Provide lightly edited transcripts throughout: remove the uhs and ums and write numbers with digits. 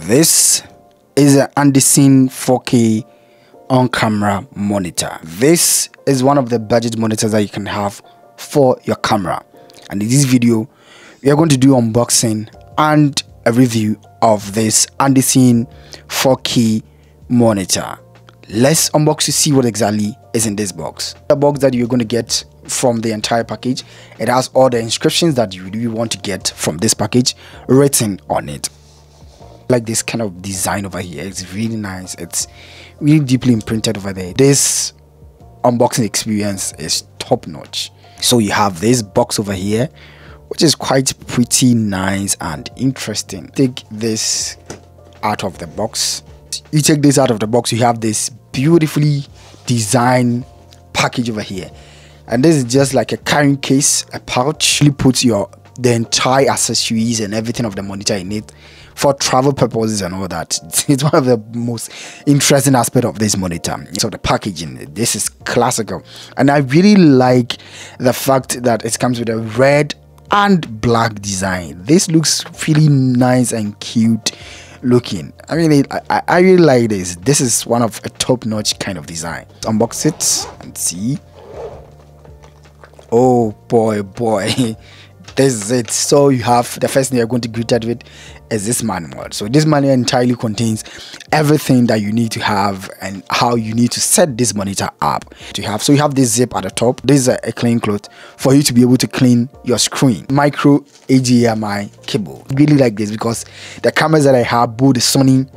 This is an ANDYCINE 4K on-camera monitor. This is one of the budget monitors that you can have for your camera. And in this video, we are going to do unboxing and a review of this ANDYCINE 4K monitor. Let's unbox to see what exactly is in this box. The box that you're going to get from the entire package, it has all the inscriptions that you really want to get from this package written on it. Like this kind of design over here, it's really nice. It's really deeply imprinted over there. This unboxing experience is top notch. So you have this box over here, which is quite pretty nice and interesting. Take this out of the box. You take this out of the box, you have this beautifully designed package over here, and this is just like a carrying case, a pouch. You put the entire accessories and everything of the monitor in it for travel purposes and all that. It's one of the most interesting aspects of this monitor. So the packaging, this is classical, and I really like the fact that it comes with a red and black design. This looks really nice and cute looking. I mean, I really like this. This is one of a top-notch kind of design. Let's unbox it and see. Oh boy, this is it. So you have the first thing you're going to greet with is this manual. So this manual entirely contains everything that you need to have and how you need to set this monitor up to have. So you have this zip at the top. This is a clean cloth for you to be able to clean your screen. Micro ABEiiKU cable. I really like this because the cameras that I have, both the Sony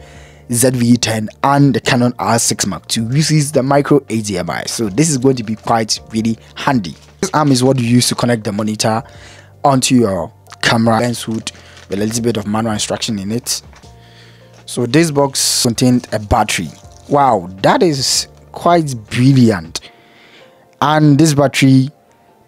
ZV-10 and the Canon R6 Mark II, uses the micro ABEiiKU. So this is going to be quite really handy. This arm is what you use to connect the monitor onto your camera lens hood with a little bit of manual instruction in it. So this box contained a battery. Wow, that is quite brilliant. And this battery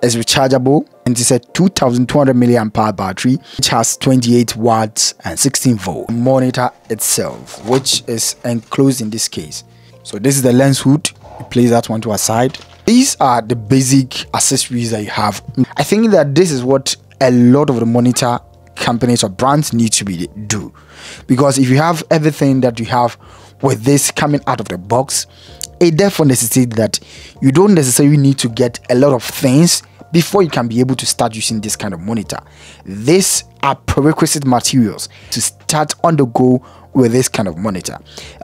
is rechargeable, and it's a 2200 milliamp hour battery which has 28 watts and 16 volt. The monitor itself, which is enclosed in this case. So this is the lens hood. You place that one to a side. These are the basic accessories that you have. I think that this is what a lot of the monitor companies or brands need to do, because if you have everything that you have with this coming out of the box, it therefore necessitates that you don't necessarily need to get a lot of things before you can be able to start using this kind of monitor. These are prerequisite materials to start on the go with this kind of monitor.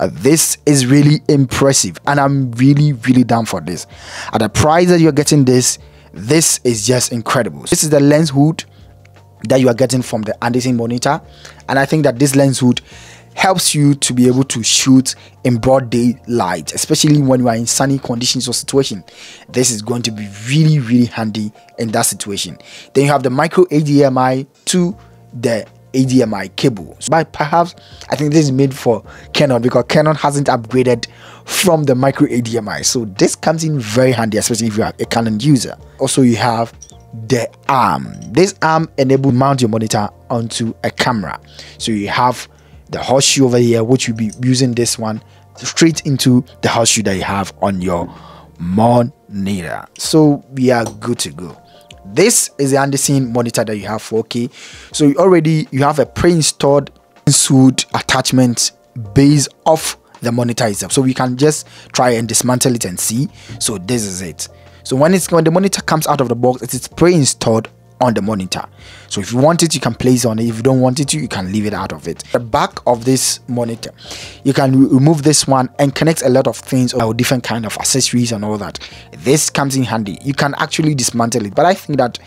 This is really impressive, and I'm really down for this. At the price that you're getting this is just incredible. This is the lens hood that you are getting from the ANDYCINE monitor, and I think that this lens hood helps you to be able to shoot in broad daylight, especially when you are in sunny conditions or situation. This is going to be really handy in that situation. Then you have the micro HDMI to the HDMI cable. But perhaps I think this is made for Canon because Canon hasn't upgraded from the micro HDMI. So this comes in very handy, especially if you are a Canon user. Also, you have the arm. This arm enables mount your monitor onto a camera. So you have the horseshoe over here, which you'll be using this one straight into the horseshoe that you have on your monitor. So we are good to go. This is the ANDYCINE monitor that you have 4K. So you have a pre-installed suit attachment based off the monitor itself. So we can just try and dismantle it and see. So this is it. So when the monitor comes out of the box, it is pre-installed on the monitor. So if you want it, you can place it on it. If you don't want it, you can leave it out of it. The back of this monitor, you can remove this one and connect a lot of things or different kind of accessories and all that. This comes in handy. You can actually dismantle it, but I think that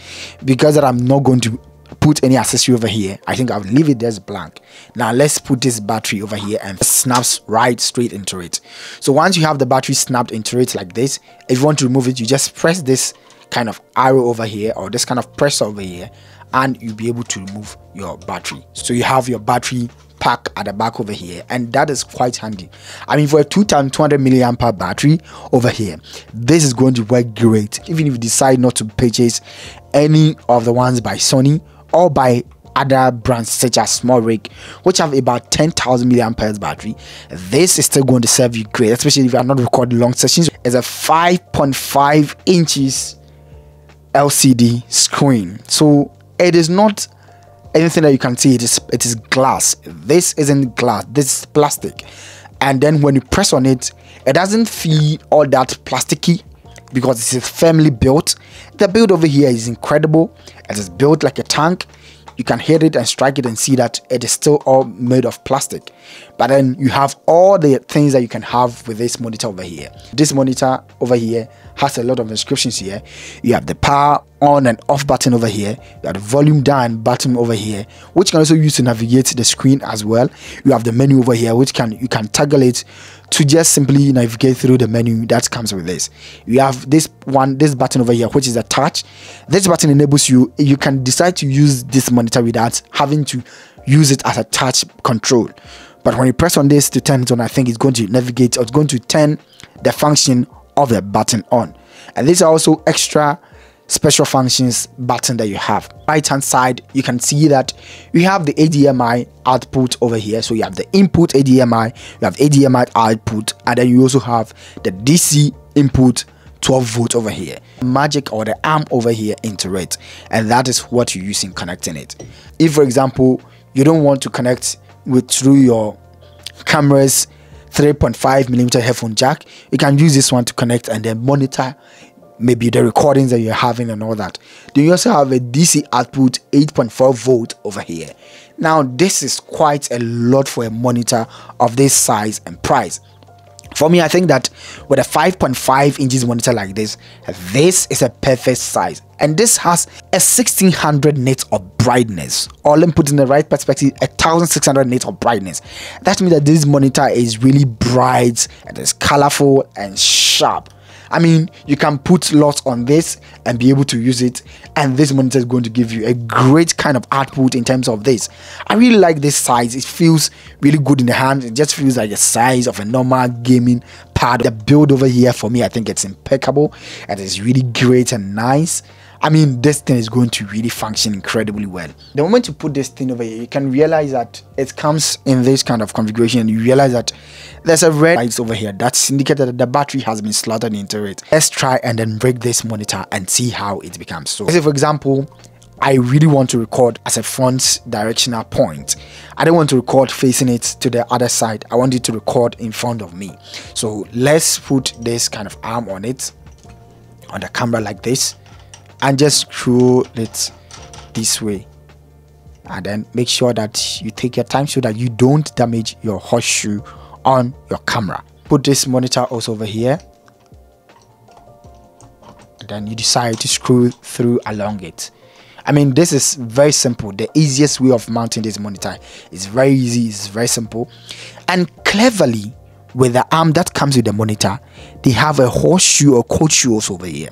because I'm not going to put any accessory over here, I think I'll leave it as blank. Now let's put this battery over here, and it snaps right straight into it. So once you have the battery snapped into it like this, if you want to remove it, you just press this kind of arrow over here or this kind of press over here, and you'll be able to remove your battery. So you have your battery pack at the back over here, and that is quite handy. I mean, for a 2200 milliamp hour battery over here, this is going to work great. Even if you decide not to purchase any of the ones by Sony or by other brands such as Small Rig, which have about 10,000 milliamp hours battery, this is still going to serve you great, especially if you are not recording long sessions. It's a 5.5 inches LCD screen, so it is not anything that you can see, it is glass. This isn't glass, this is plastic. And then when you press on it, it doesn't feel all that plasticky because it is firmly built. The build over here is incredible. It is built like a tank. You can hit it and strike it and see that it is still all made of plastic. But then you have all the things that you can have with this monitor over here. This monitor over here has a lot of descriptions here. You have the power on and off button over here. You have the volume down button over here, which can also use to navigate the screen as well. You have the menu over here, which you can toggle it to just simply navigate through the menu that comes with this. You have this button over here, which is a touch. This button enables you can decide to use this monitor without having to use it as a touch control. But when you press on this to turn it on, I think it's going to navigate, or it's going to turn the function of the button on. And these are also extra special functions button that you have. Right hand side, you can see that you have the HDMI output over here. So you have the input HDMI, you have HDMI output, and then you also have the DC input 12 volt over here. Magic or the arm over here into it, and that is what you use in connecting it. If for example you don't want to connect through your camera's 3.5mm headphone jack, you can use this one to connect and then monitor maybe the recordings that you're having and all that. Then you also have a DC output 8.4 volt over here. Now this is quite a lot for a monitor of this size and price. For me, I think that with a 5.5 inches monitor like this is a perfect size. And this has a 1600 nits of brightness, or let me put in the right perspective, 1600 nits of brightness. That means that this monitor is really bright, and it's colorful and sharp. I mean, you can put lots on this and be able to use it, and this monitor is going to give you a great kind of output in terms of this. I really like this size. It feels really good in the hand. It just feels like the size of a normal gaming pad. The build over here, for me, I think it's impeccable. It is really great and nice. I mean, this thing is going to really function incredibly well. The moment you put this thing over here, you can realize that it comes in this kind of configuration, and you realize that there's a red light over here that's indicated that the battery has been slotted into it. Let's try and then break this monitor and see how it becomes. So, say for example, I really want to record as a front directional point. I don't want to record facing it to the other side. I want it to record in front of me. So let's put this kind of arm on it, on the camera like this, and just screw it this way, and then make sure that you take your time so that you don't damage your horseshoe on your camera. Put this monitor also over here, and then you decide to screw through along it. I mean, this is very simple. The easiest way of mounting this monitor is very easy, it's very simple, and cleverly, with the arm that comes with the monitor, they have a horseshoe or coat shoe also over here.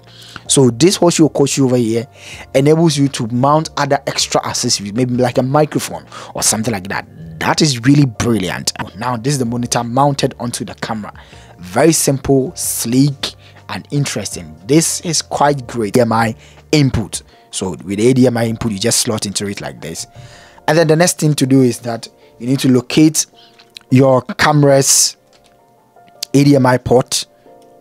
So this horseshoe or coat shoe over here enables you to mount other extra accessories, maybe like a microphone or something like that. That is really brilliant. Now this is the monitor mounted onto the camera. Very simple, sleek, and interesting. This is quite great. HDMI input. So with the HDMI input, you just slot into it like this. And then the next thing to do is that you need to locate your camera's HDMI port,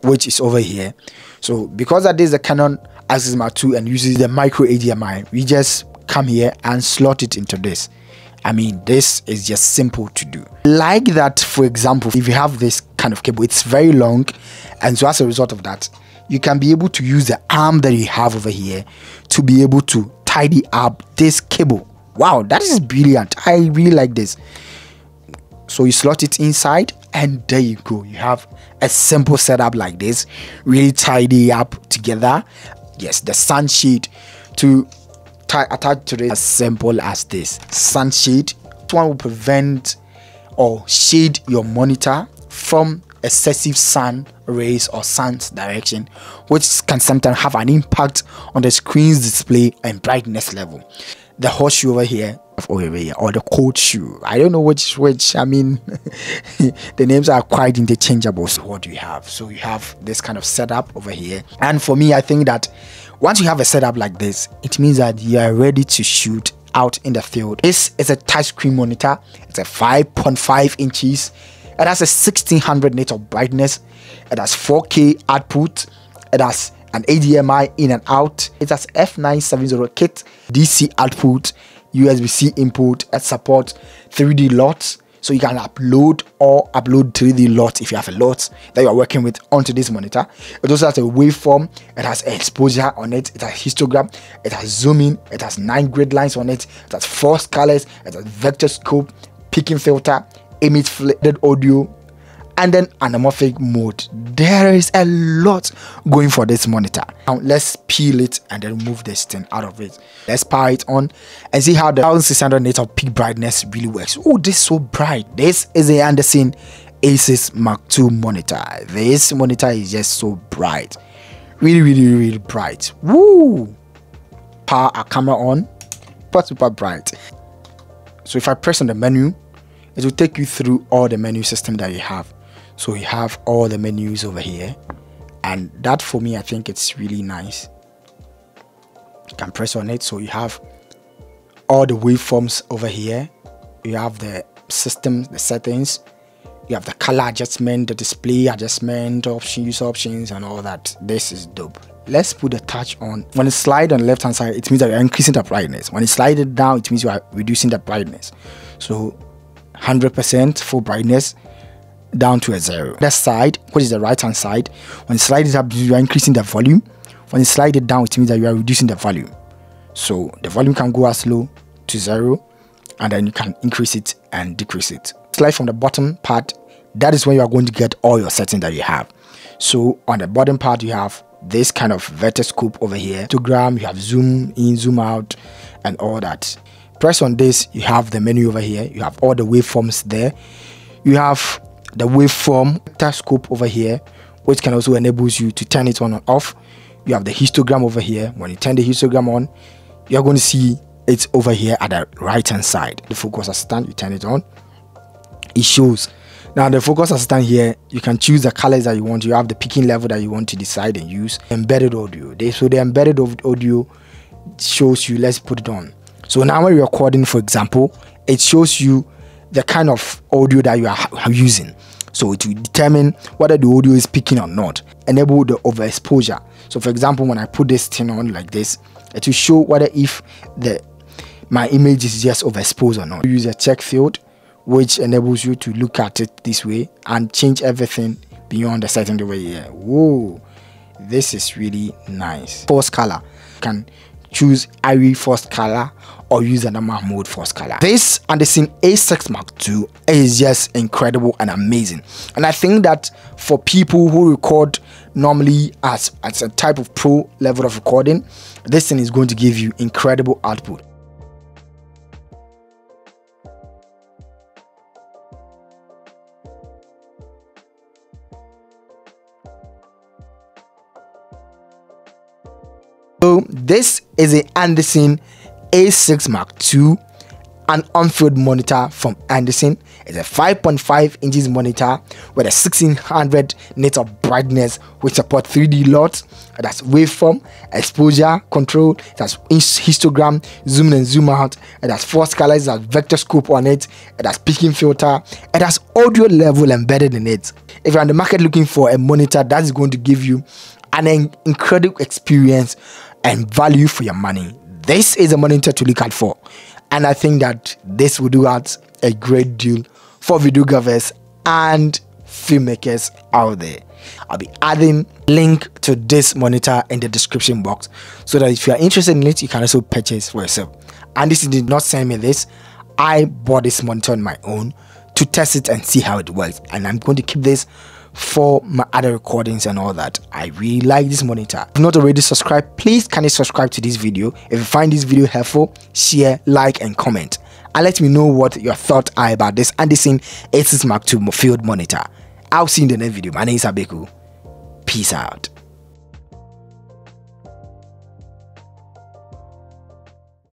which is over here. So because that is the Canon A6 Mark II and uses the micro HDMI, we just come here and slot it into this. I mean, this is just simple to do. Like that, for example, if you have this kind of cable, it's very long, and so as a result of that, you can be able to use the arm that you have over here to be able to tidy up this cable. Wow, that is brilliant. I really like this. So you slot it inside, and there you go. You have a simple setup like this, really tidy up together. Yes, the sunshade to attach to it, as simple as this sunshade. This one will prevent or shade your monitor from excessive sun rays or sun's direction, which can sometimes have an impact on the screen's display and brightness level. The horseshoe over here, or the coat shoe, I don't know which. I mean, the names are quite interchangeable. So what do you have? So you have this kind of setup over here, and for me, I think that once you have a setup like this, it means that you are ready to shoot out in the field. This is a touchscreen monitor. It's a 5.5 inches. It has a 1600 nits of brightness. It has 4K output. It has an HDMI in and out. It has F970 kit, DC output, USB-C input. It supports 3D LUTs, so you can upload 3D LUTs if you have a LUT that you are working with onto this monitor. It also has a waveform, it has exposure on it, it has histogram, it has zooming, it has 9 grid lines on it, it has forced colors, it has vector scope, peaking filter, image flooded audio, and then anamorphic mode. There is a lot going for this monitor. Now let's peel it and then remove this thing out of it. Let's power it on and see how the 1600 nits of peak brightness really works. Oh, this is so bright. This is a ANDYCINE A6 Mark II monitor. This monitor is just so bright, really bright. Woo! Power our camera on, but super bright. So if I press on the menu, it will take you through all the menu system that you have. So you have all the menus over here, and that for me, I think it's really nice. You can press on it, so you have all the waveforms over here. You have the system, the settings, you have the color adjustment, the display adjustment, user options, and all that. This is dope. Let's put the touch on. When it slides on the left hand side, it means that you're increasing the brightness. When it slides down, it means you are reducing the brightness. So 100% full brightness down to a 0. That side, which is the right hand side, when it slides up, you are increasing the volume. When it slides down, it means that you are reducing the volume. So the volume can go as low to 0, and then you can increase it and decrease it. Slide from the bottom part, that is when you are going to get all your settings that you have. So on the bottom part, you have this kind of vector scope over here, histogram, you have zoom in, zoom out, and all that. Press on this, you have the menu over here, you have all the waveforms there. You have the waveform vector scope over here, which can also enables you to turn it on and off. You have the histogram over here. When you turn the histogram on, you're going to see it over here at the right hand side. The focus assistant, you turn it on, it shows. Now the focus assistant here, you can choose the colors that you want. You have the picking level that you want to decide and use. Embedded audio, so the embedded audio shows you. Let's put it on. So now when you're recording, for example, it shows you the kind of audio that you are using. So it will determine whether the audio is picking or not. Enable the overexposure. So for example, when I put this thing on like this, it will show whether if my image is just overexposed or not. Use a check field, which enables you to look at it this way and change everything beyond the setting over here. Whoa, this is really nice. Force color, you can choose ABEiiKU force color or use a normal mode force color. This ANDYCINE A6 Mark II is just incredible and amazing, and I think that for people who record normally as a type of pro level of recording, this thing is going to give you incredible output. So this is a ANDYCINE A6 Mark II, an on-field monitor from ANDYCINE. It's a 5.5 inches monitor with a 1600 nits of brightness, which support 3D LUTs. It has waveform, exposure control, it has histogram, zoom in and zoom out, it has force colors, it has vector scope on it, it has peaking filter, it has audio level embedded in it. If you're on the market looking for a monitor that is going to give you an incredible experience and value for your money, this is a monitor to look out for. And I think that this will do out a great deal for videographers and filmmakers out there. I'll be adding link to this monitor in the description box, so that if you are interested in it, you can also purchase for yourself. And this did not send me this. I bought this monitor on my own to test it and see how it works, and I'm going to keep this for my other recordings and all that. I really like this monitor. If not already subscribed, please can you subscribe to this video. If you find this video helpful, share, like, and comment, and let me know what your thoughts are about this ANDYCINE A6 Mark II field monitor. I'll see you in the next video. My name is ABEiiKU. Peace out.